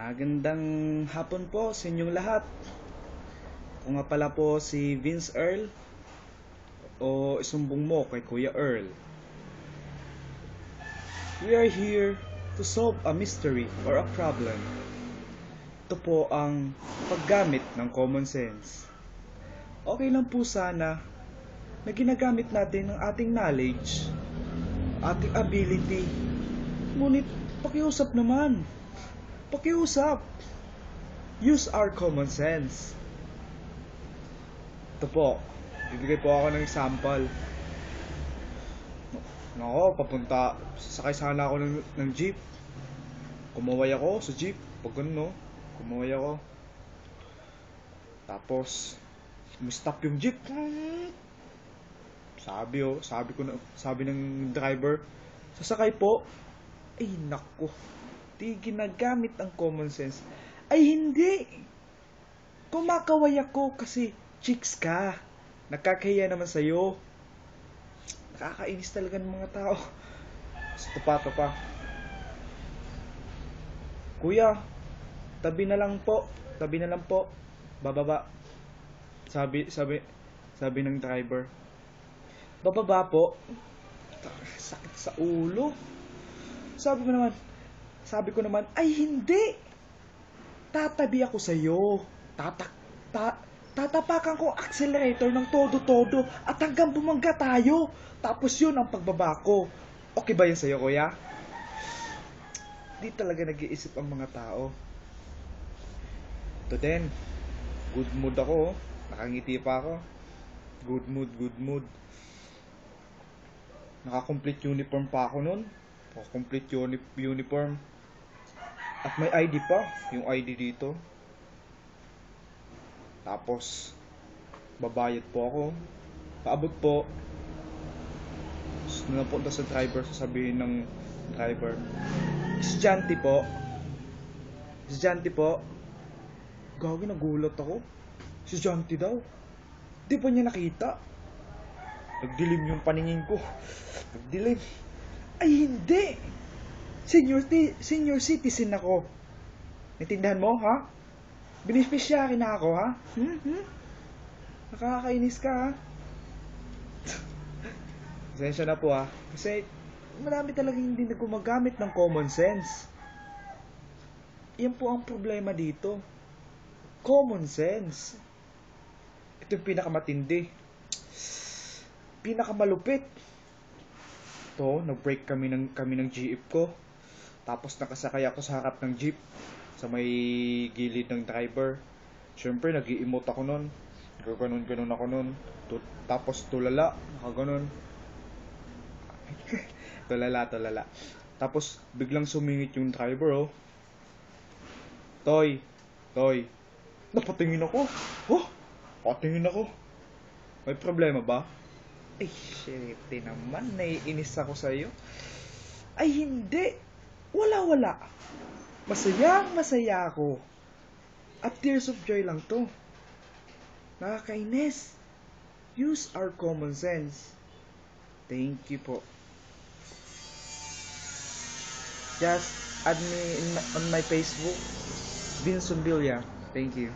Magandang hapon po sa inyong lahat. Ako nga pala po si Vince Earl, o isumbong mo kay Kuya Earl. We are here to solve a mystery or a problem. Ito po ang paggamit ng common sense. Okay lang po sana na ginagamit natin ang ating knowledge, ating ability. Ngunit pakiusap naman. Pakiusap. Use our common sense. Ito po, bibigay po ako ng example. Nako, sasakay sana ako ng jeep. Kumaway ako sa jeep, pag ano, no? Kumaway ako. Tapos, stop yung jeep. Sabi ng driver, sasakay po. Ay, nako. Di ginagamit ang common sense. Ay, hindi. Kumakaway ako kasi chicks ka. Nakakahiya naman sa'yo. Nakakainis talaga ng mga tao. Ito pa. Kuya, tabi na lang po. Bababa. Sabi ng driver. Bababa po. Sakit sa ulo. Sabi ko naman, ay hindi. Tatabi ako sa'yo. Tatapakan ko accelerator ng todo-todo at hanggang bumangga tayo. Tapos yun ang pagbaba ko. Okay ba yun sa'yo, kuya? Di talaga nag-iisip ang mga tao. Ito din. Good mood ako. Nakangiti pa ako. Good mood. Naka-complete uniform pa ako nun. Complete uniform. At may ID pa. Yung ID dito. Tapos, babayad po ako. Paabot po. Napunta sa driver. Sasabihin ng driver, Estudyante po. Gawin, nagulat ako. Estudyante daw. Di pa niya nakita. Nagdilim yung paningin ko. Ay, hindi! Senior citizen ako. Naintindihan mo, ha? Beneficiary na ako, ha? Nakakainis ka, ha? Pasensya na po, ha? Kasi marami talagang hindi na gumagamit ng common sense. Yan po ang problema dito. Common sense. Ito yung pinakamatindi. Pinakamalupit. Ito, nag-break kami ng jeep ko. Tapos nakasakay ako sa harap ng jeep. Sa may gilid ng driver. Siyempre, nag-i-emote ako nun. Gaganon ako nun. Tapos tulala. Nakaganon. tulala. Tapos, biglang sumingit yung driver, oh. Toy. Napatingin ako. Patingin ako. May problema ba? Ay, shit naman. Naiinis ako sa'yo. Ay, hindi. Wala. Masaya ako. At tears of joy lang to. Nakakainis. Use our common sense. Thank you po. Just add me on my Facebook, Vince Umbilia. Thank you.